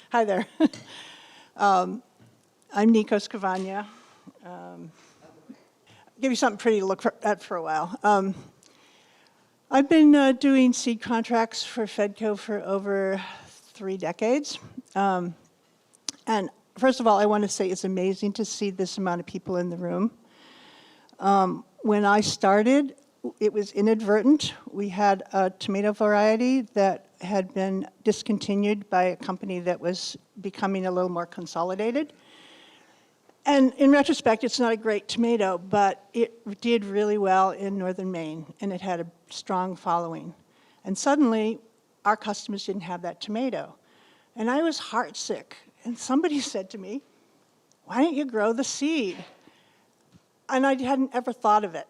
Hi there. I'm Nikos Kavanya. Give you something pretty to look at for a while. I've been doing seed contracts for Fedco for over 3 decades. And first of all, I want to say it's amazing to see this amount of people in the room. When I started, it was inadvertent. We had a tomato variety that had been discontinued by a company that was becoming a little more consolidated. And in retrospect, it's not a great tomato, but it did really well in northern Maine, and it had a strong following. And suddenly, our customers didn't have that tomato. And I was heartsick. And somebody said to me, "Why don't you grow the seed?" And I hadn't ever thought of it.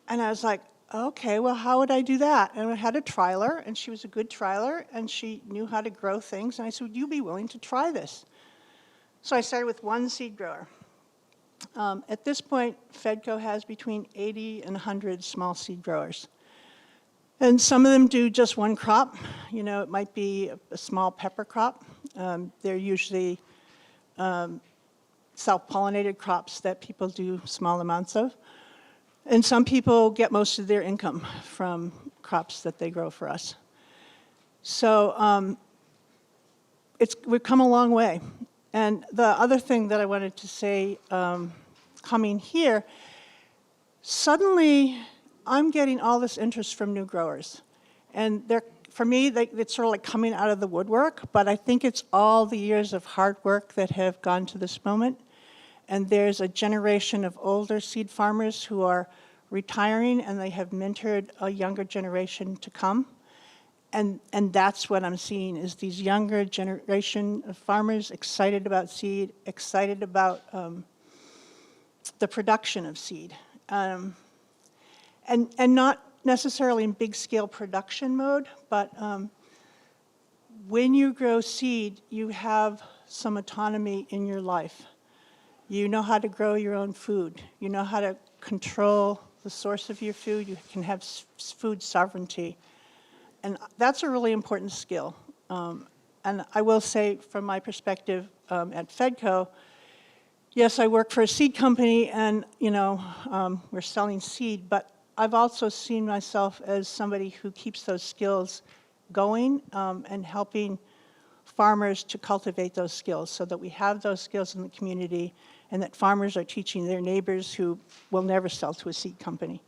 And I was like, okay, well, how would I do that? And I had a trialer, and she was a good trialer, and she knew how to grow things. And I said, would you be willing to try this? So I started with one seed grower. At this point, Fedco has between 80 and 100 small seed growers. And some of them do just one crop. You know, it might be a small pepper crop. They're usually self-pollinated crops that people do small amounts of. And some people get most of their income from crops that they grow for us. So we've come a long way. And the other thing that I wanted to say coming here, suddenly I'm getting all this interest from new growers. And for me, it's sort of like coming out of the woodwork, but I think it's all the years of hard work that have gone to this moment. And there's a generation of older seed farmers who are retiring, and they have mentored a younger generation to come. And that's what I'm seeing, is these younger generation of farmers excited about seed, excited about the production of seed. And not necessarily in big-scale production mode, but when you grow seed, you have some autonomy in your life. You know how to grow your own food. You know how to control the source of your food. You can have food sovereignty. And that's a really important skill. And I will say, from my perspective at Fedco, yes, I work for a seed company, and we're selling seed, but I've also seen myself as somebody who keeps those skills going and helping farmers to cultivate those skills so that we have those skills in the community, and that farmers are teaching their neighbors who will never sell to a seed company.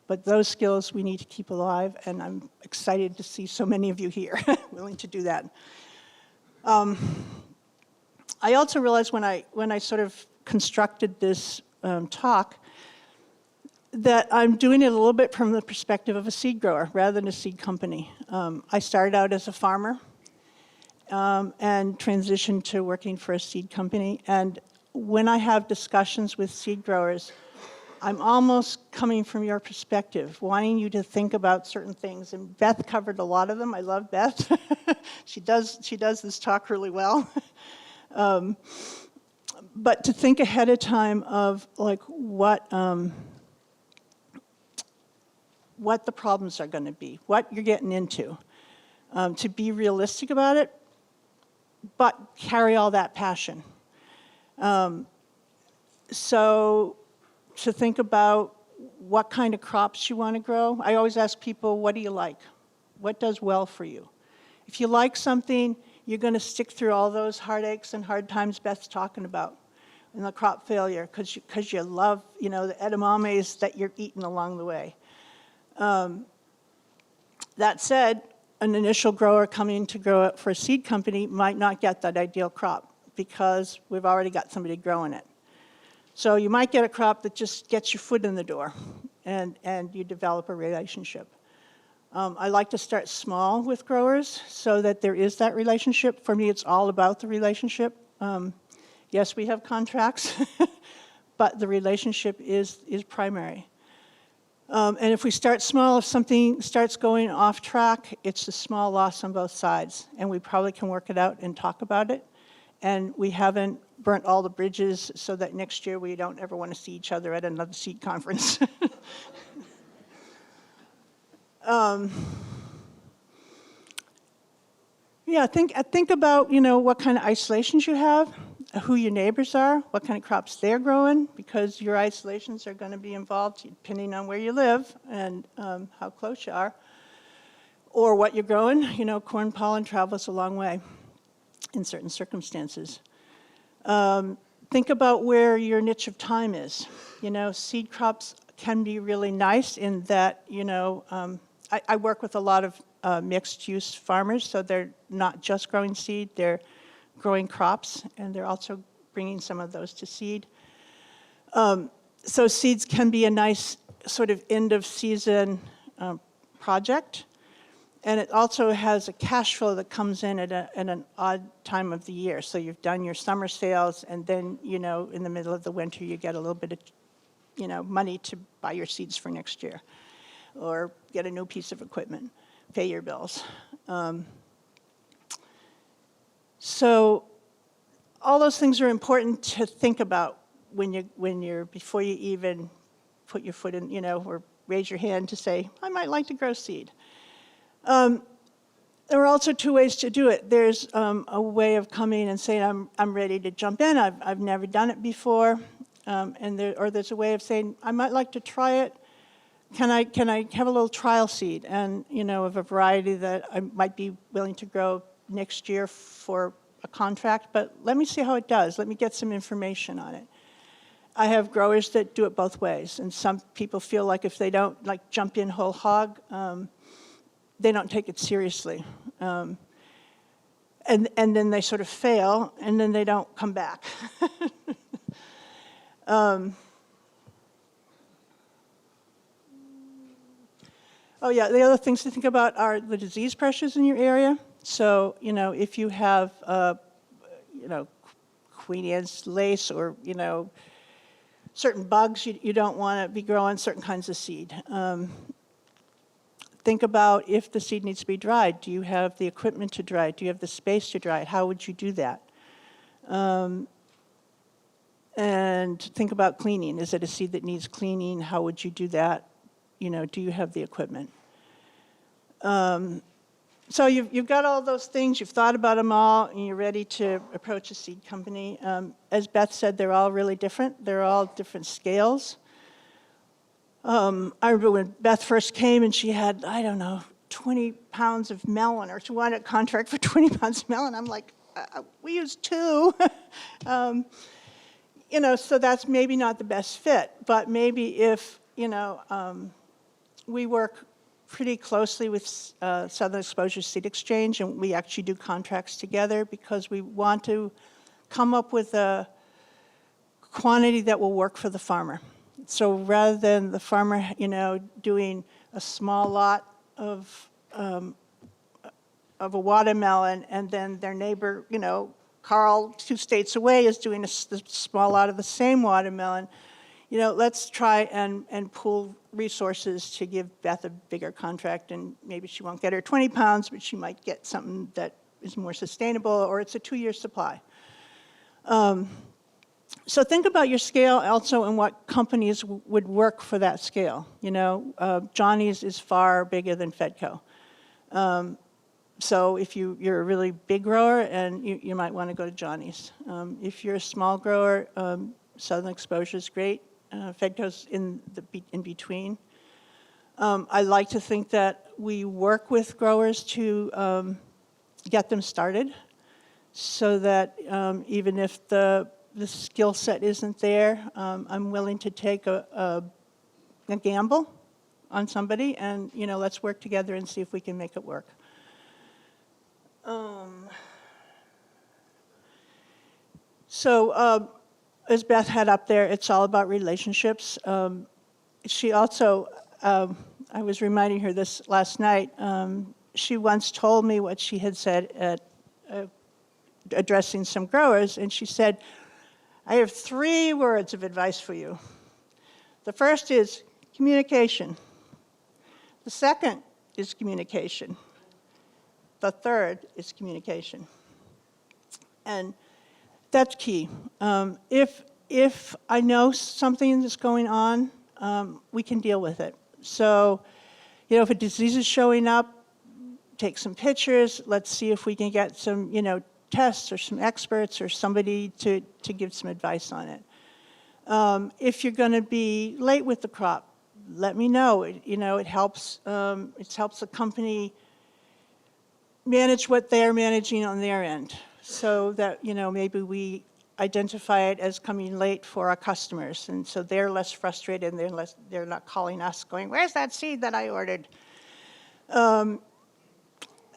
But those skills we need to keep alive, and I'm excited to see so many of you here willing to do that. I also realized when I sort of constructed this talk that I'm doing it a little bit from the perspective of a seed grower rather than a seed company. I started out as a farmer and transitioned to working for a seed company. And when I have discussions with seed growers, I'm almost coming from your perspective, wanting you to think about certain things. And Beth covered a lot of them. I love Beth. She does this talk really well. But to think ahead of time of like what the problems are going to be, what you're getting into, to be realistic about it, but carry all that passion. So to think about what kind of crops you want to grow. I always ask people, what do you like? What does well for you? If you like something, you're going to stick through all those heartaches and hard times Beth's talking about, and the crop failure, because you love, the edamames that you're eating along the way. That said, an initial grower coming to grow it for a seed company might not get that ideal crop because we've already got somebody growing it. So you might get a crop that just gets your foot in the door and you develop a relationship. I like to start small with growers so that there is that relationship. For me, it's all about the relationship. Yes, we have contracts, but the relationship is primary. And if we start small, if something starts going off track, it's a small loss on both sides. And we probably can work it out and talk about it. And we haven't burnt all the bridges so that next year we don't ever want to see each other at another seed conference. Yeah, think about, what kind of isolations you have, who your neighbors are, what kind of crops they're growing, because your isolations are going to be involved depending on where you live and how close you are, or what you're growing. Corn pollen travels a long way in certain circumstances. Think about where your niche of time is. Seed crops can be really nice in that, I work with a lot of mixed-use farmers, so they're not just growing seed, they're growing crops, and they're also bringing some of those to seed. So seeds can be a nice sort of end-of-season project, and it also has a cash flow that comes in at an odd time of the year. So you've done your summer sales, and then, in the middle of the winter, you get a little bit of, money to buy your seeds for next year, or get a new piece of equipment, pay your bills. So all those things are important to think about before you even put your foot in, or raise your hand to say, I might like to grow seed. There are also two ways to do it. There's a way of coming and saying, I'm ready to jump in. I've never done it before. Or there's a way of saying, I might like to try it. Can I have a little trial seed? And, of a variety that I might be willing to grow next year for a contract, but let me see how it does. Let me get some information on it. I have growers that do it both ways, and some people feel like if they don't jump in whole hog, they don't take it seriously. And then they sort of fail, and then they don't come back. Oh yeah, the other things to think about are the disease pressures in your area. So, if you have, Queen Anne's lace or, certain bugs, you don't want to be growing certain kinds of seed. Think about if the seed needs to be dried. Do you have the equipment to dry it? Do you have the space to dry it? How would you do that? And think about cleaning. Is it a seed that needs cleaning? How would you do that? Do you have the equipment? So you've got all those things, you've thought about them all, and you're ready to approach a seed company. As Beth said, they're all really different. They're all different scales. I remember when Beth first came and she had, 20 pounds of melon, or she wanted a contract for 20 pounds of melon. I'm like, we use 2. So that's maybe not the best fit, but maybe if, we work pretty closely with Southern Exposure Seed Exchange, and we actually do contracts together because we want to come up with a quantity that will work for the farmer. So rather than the farmer, doing a small lot of a watermelon, and then their neighbor, Carl, 2 states away, is doing a small lot of the same watermelon, let's try and pool resources to give Beth a bigger contract, and maybe she won't get her 20 pounds, but she might get something that is more sustainable, or it's a 2-year supply. So think about your scale also and what companies would work for that scale. Johnny's is far bigger than Fedco. So if you're a really big grower, and you might want to go to Johnny's. If you're a small grower, Southern Exposure is great. Fedco's in between. I like to think that we work with growers to get them started, so that even if the skill set isn't there, I'm willing to take a gamble on somebody, and let's work together and see if we can make it work. As Beth had up there, it's all about relationships. She also, I was reminding her this last night, she once told me what she had said at addressing some growers, and she said, I have 3 words of advice for you. The first is communication. The second is communication. The third is communication. And that's key. If I know something that's going on, we can deal with it. So, if a disease is showing up, take some pictures. Let's see if we can get some, tests or some experts or somebody to give some advice on it. If you're going to be late with the crop, let me know. It helps. It helps the company manage what they're managing on their end, so that maybe we identify it as coming late for our customers, and so they're less frustrated and they're not calling us going, "Where's that seed that I ordered?"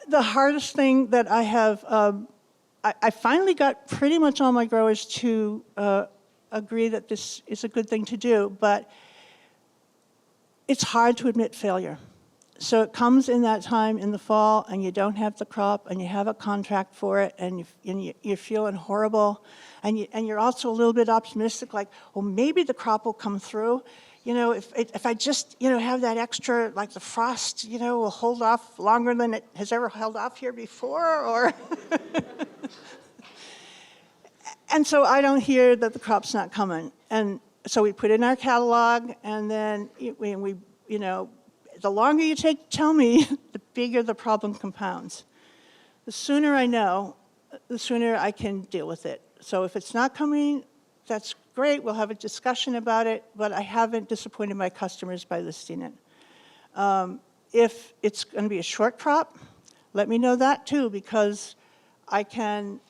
The hardest thing that I have, I finally got pretty much all my growers to agree that this is a good thing to do, but it's hard to admit failure. So it comes in that time in the fall, and you don't have the crop, and you have a contract for it, and you're feeling horrible, and you're also a little bit optimistic, like, well, maybe the crop will come through. If I just, have that extra, like the frost, will hold off longer than it has ever held off here before, or... And so I don't hear that the crop's not coming. And so we put in our catalog, and then we the longer you take to tell me, the bigger the problem compounds. The sooner I know, the sooner I can deal with it. So if it's not coming, that's great. We'll have a discussion about it, but I haven't disappointed my customers by listing it. If it's going to be a short crop, let me know that too, because I can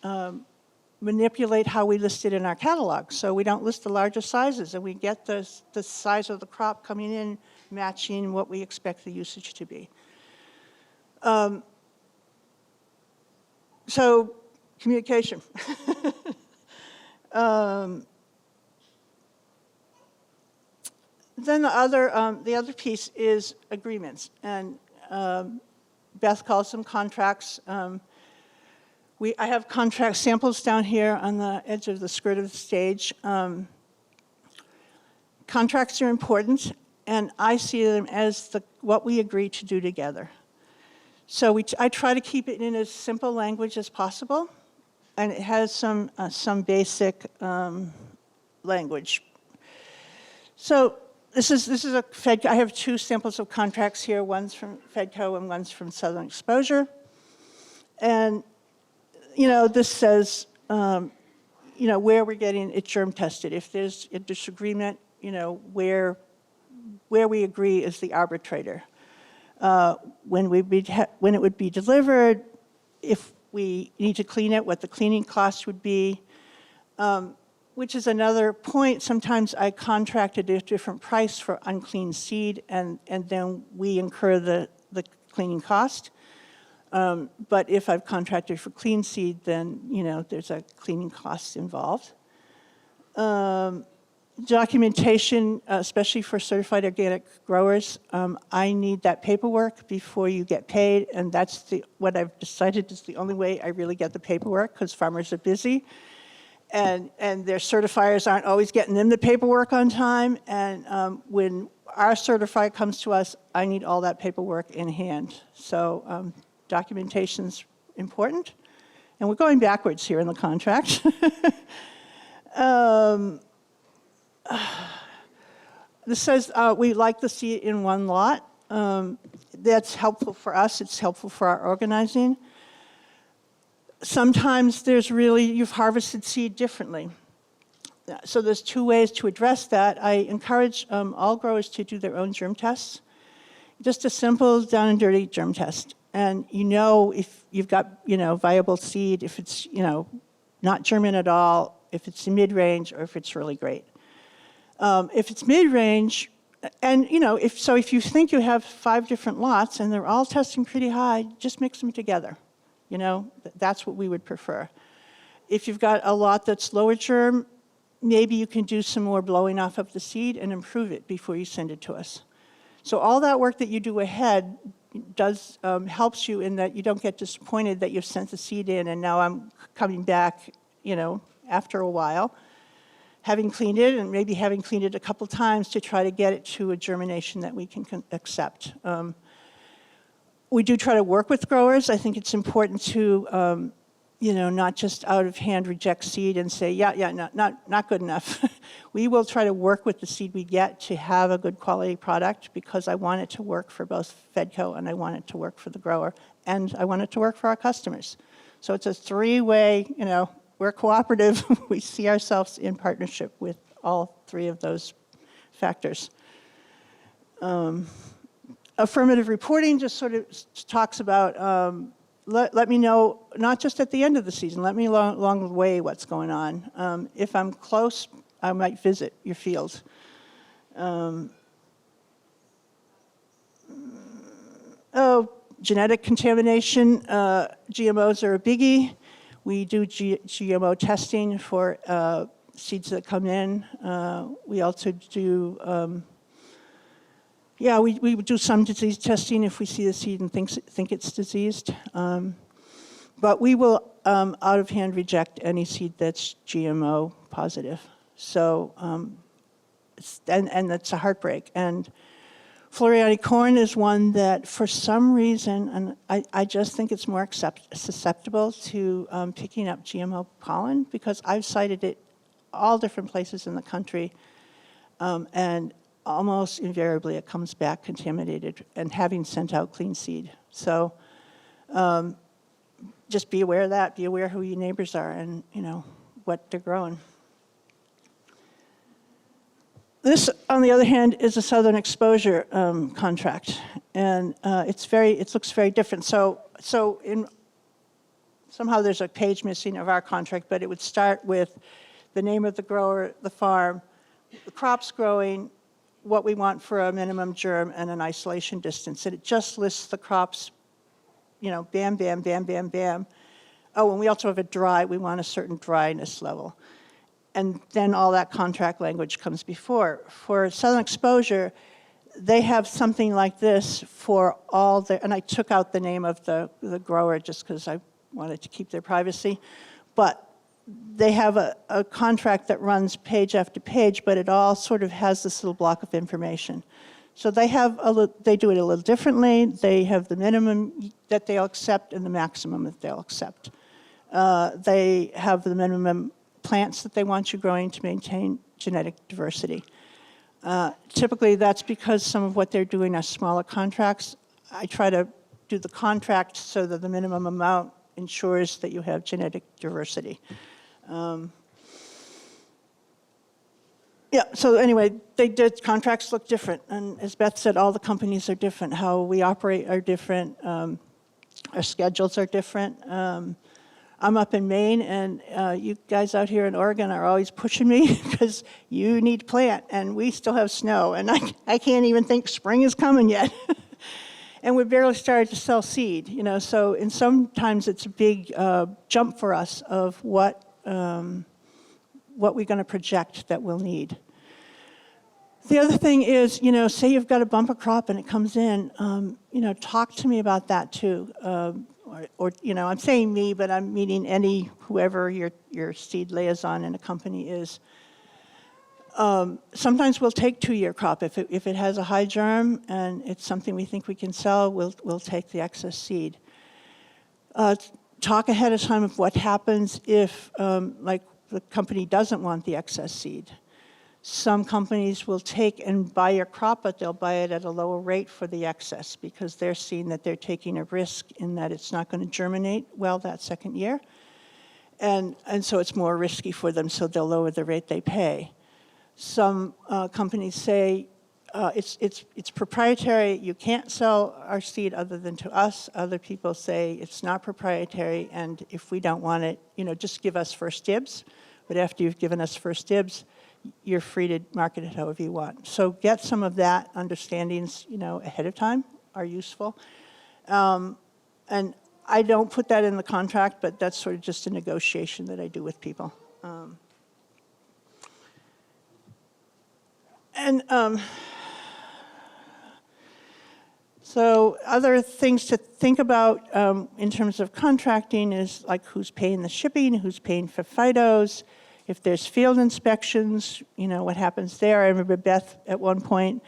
manipulate how we list it in our catalog. So we don't list the larger sizes, and we get the size of the crop coming in matching what we expect the usage to be. So communication. Then the other piece is agreements, and Beth calls them contracts. I have contract samples down here on the edge of the skirt of the stage. Contracts are important, and I see them as what we agree to do together. So I try to keep it in as simple language as possible, and it has some basic language. So this is a Fedco. I have two samples of contracts here. One's from Fedco and one's from Southern Exposure. And this says where we're getting it germ tested. If there's a disagreement, where we agree is the arbitrator. When it would be delivered, if we need to clean it, what the cleaning cost would be, which is another point. Sometimes I contracted a different price for unclean seed, and then we incur the cleaning cost. But if I've contracted for clean seed, then there's a cleaning cost involved. Documentation, especially for certified organic growers, I need that paperwork before you get paid, and that's what I've decided is the only way I really get the paperwork, because farmers are busy, and their certifiers aren't always getting them the paperwork on time, and when our certifier comes to us, I need all that paperwork in hand. So documentation's important, and we're going backwards here in the contract. This says we like to see it in one lot. That's helpful for us. It's helpful for our organizing. Sometimes you've harvested seed differently. So there's two ways to address that. I encourage all growers to do their own germ tests. Just a simple down and dirty germ test. And if you've got, viable seed, if it's, not germin at all, if it's mid-range, or if it's really great. If it's mid-range, and if you think you have 5 different lots and they're all testing pretty high, just mix them together. That's what we would prefer. If you've got a lot that's lower germ, maybe you can do some more blowing off of the seed and improve it before you send it to us. So all that work that you do ahead helps you in that you don't get disappointed that you've sent the seed in and now I'm coming back, after a while, having cleaned it, and maybe having cleaned it a couple times to try to get it to a germination that we can accept. We do try to work with growers. I think it's important to, not just out of hand reject seed and say, not good enough. We will try to work with the seed we get to have a good quality product, because I want it to work for both Fedco and I want it to work for the grower and I want it to work for our customers. So it's a three-way, we're cooperative. We see ourselves in partnership with all three of those factors. Affirmative reporting just sort of talks about, let me know, not just at the end of the season, let me along the way what's going on. If I'm close, I might visit your field. Genetic contamination, GMOs are a biggie. We do GMO testing for seeds that come in. We also do, we do some disease testing if we see the seed and think it's diseased. But we will out of hand reject any seed that's GMO positive. So, and that's a heartbreak. And Floriani corn is one that, for some reason, and I just think it's more susceptible to picking up GMO pollen, because I've cited it all different places in the country, and almost invariably it comes back contaminated and having sent out clean seed. So just be aware of that. Be aware who your neighbors are and what they're growing. This, on the other hand, is a southern exposure contract, and it looks very different. So somehow there's a page missing of our contract, but it would start with the name of the grower, the farm, the crops growing, what we want for a minimum germ, and an isolation distance. And it just lists the crops, bam, bam, bam, bam, bam. Oh, and we also have a dry. We want a certain dryness level. And then all that contract language comes before. For southern exposure, they have something like this for all the, and I took out the name of the grower just because I wanted to keep their privacy, but they have a contract that runs page after page, but it all sort of has this little block of information. So they do it a little differently. They have the minimum that they'll accept and the maximum that they'll accept. They have the minimum plants that they want you growing to maintain genetic diversity. Typically, that's because some of what they're doing are smaller contracts. I try to do the contract so that the minimum amount ensures that you have genetic diversity. So anyway, contracts look different. And as Beth said, all the companies are different. How we operate are different. Our schedules are different. I'm up in Maine, and you guys out here in Oregon are always pushing me because you need to plant, and we still have snow, and I can't even think spring is coming yet. And we've barely started to sell seed, so and sometimes it's a big jump for us of what we're going to project that we'll need. The other thing is, say you've got a bumper crop and it comes in, talk to me about that too. Or I'm saying me, but I'm meaning whoever your seed liaison in a company is. Sometimes we'll take 2-year crop. If it has a high germ and it's something we think we can sell, we'll take the excess seed. Talk ahead of time of what happens if, the company doesn't want the excess seed. Some companies will take and buy your crop, but they'll buy it at a lower rate for the excess because they're seeing that they're taking a risk in that it's not going to germinate well that second year. And so it's more risky for them, so they'll lower the rate they pay. Some companies say it's proprietary, you can't sell our seed other than to us. Other people say it's not proprietary, and if we don't want it, just give us first dibs. But after you've given us first dibs, you're free to market it however you want. So get some of that understandings, ahead of time are useful. And I don't put that in the contract, but that's sort of just a negotiation that I do with people. So other things to think about in terms of contracting is like who's paying the shipping, who's paying for phytos. If there's field inspections, what happens there. I remember Beth at one point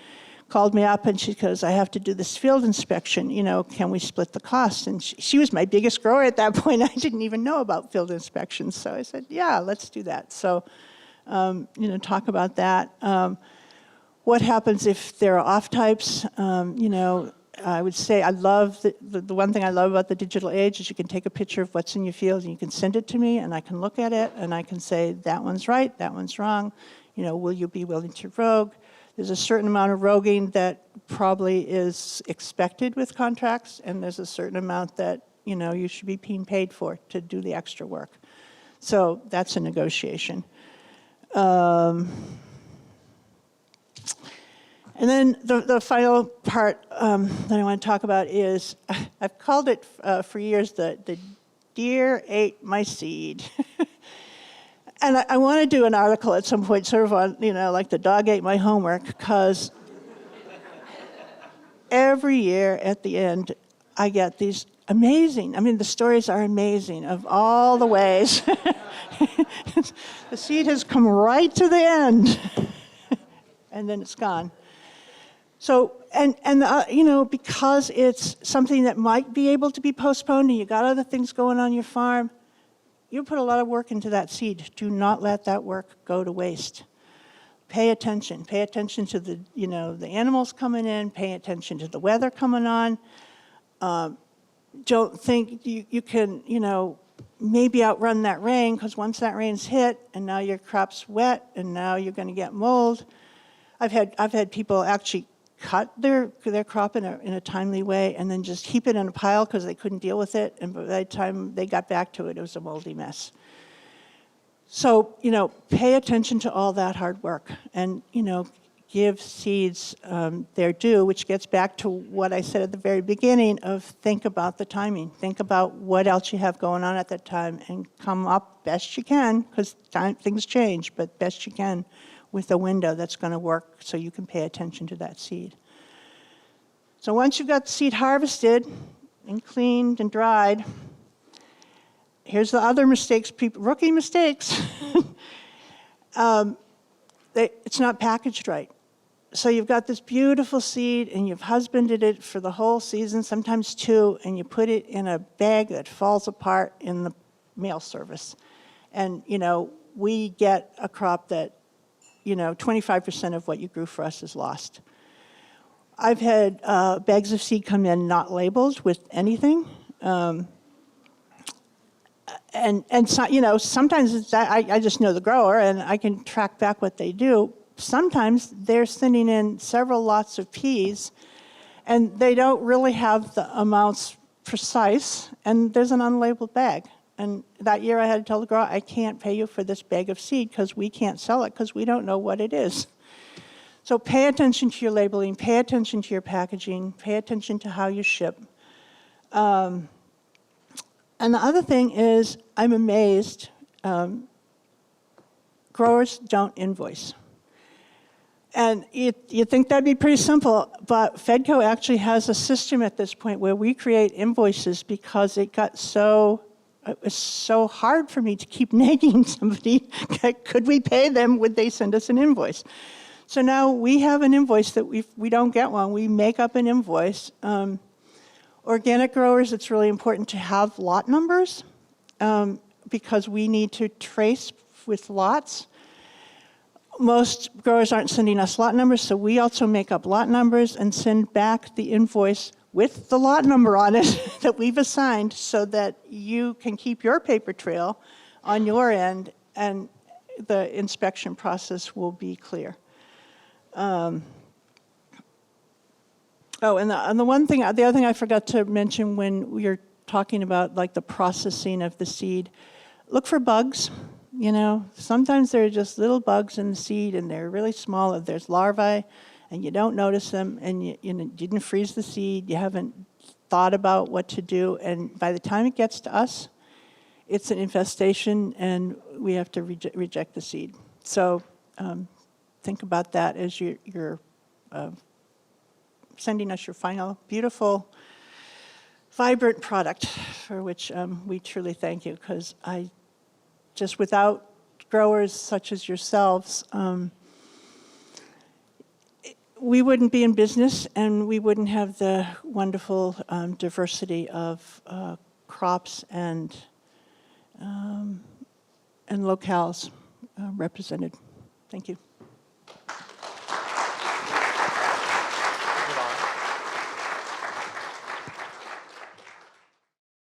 called me up and she goes, I have to do this field inspection, can we split the cost? And she was my biggest grower at that point. I didn't even know about field inspections. So I said, yeah, let's do that. So, talk about that. What happens if there are off types? I would say I love, the one thing I love about the digital age is you can take a picture of what's in your field and you can send it to me and I can look at it and I can say, that one's right, that one's wrong. Will you be willing to rogue? There's a certain amount of roguing that probably is expected with contracts, and there's a certain amount that, you should be being paid for to do the extra work. So that's a negotiation. And then the final part that I want to talk about is, I've called it for years the deer ate my seed. And I want to do an article at some point sort of on, like the dog ate my homework, because every year at the end, I get these amazing, the stories are amazing of all the ways. The seed has come right to the end, and then it's gone. So, because it's something that might be able to be postponed and you got other things going on your farm, you put a lot of work into that seed. Do not let that work go to waste. Pay attention. Pay attention to the animals coming in. Pay attention to the weather coming on. Don't think you can, maybe outrun that rain, because once that rain's hit and now your crop's wet and now you're going to get mold. I've had people actually cut their crop in a timely way and then just heap it in a pile because they couldn't deal with it. And by the time they got back to it, it was a moldy mess. So, pay attention to all that hard work and, give seeds their due, which gets back to what I said at the very beginning of think about the timing. Think about what else you have going on at that time and come up best you can, because things change, but best you can with a window that's going to work so you can pay attention to that seed. So once you've got the seed harvested and cleaned and dried, here's the other mistakes, rookie mistakes. It's not packaged right. So you've got this beautiful seed and you've husbanded it for the whole season, sometimes 2, and you put it in a bag that falls apart in the mail service. And, we get a crop that 25% of what you grew for us is lost. I've had bags of seed come in not labeled with anything. And so, sometimes I just know the grower and I can track back what they do. Sometimes they're sending in several lots of peas and they don't really have the amounts precise, and there's an unlabeled bag. And that year I had to tell the grower, I can't pay you for this bag of seed because we can't sell it because we don't know what it is. So pay attention to your labeling, pay attention to your packaging, pay attention to how you ship. And the other thing is, I'm amazed, growers don't invoice. And you think that'd be pretty simple, but Fedco actually has a system at this point where we create invoices because it was so hard for me to keep nagging somebody, could we pay them, would they send us an invoice? So now we have an invoice that we don't get one, we make up an invoice. Organic growers, it's really important to have lot numbers because we need to trace with lots. Most growers aren't sending us lot numbers, so we also make up lot numbers and send back the invoice with the lot number on it that we've assigned so that you can keep your paper trail on your end and the inspection process will be clear. And the other thing I forgot to mention when we were talking about like the processing of the seed, look for bugs. Sometimes there are just little bugs in the seed and they're really small. If there's larvae and you don't notice them and you didn't freeze the seed, you haven't thought about what to do, and by the time it gets to us, it's an infestation and we have to reject the seed. So think about that as you're sending us your final beautiful, vibrant product, for which we truly thank you, because just without growers such as yourselves, we wouldn't be in business and we wouldn't have the wonderful diversity of crops and locales represented. Thank you.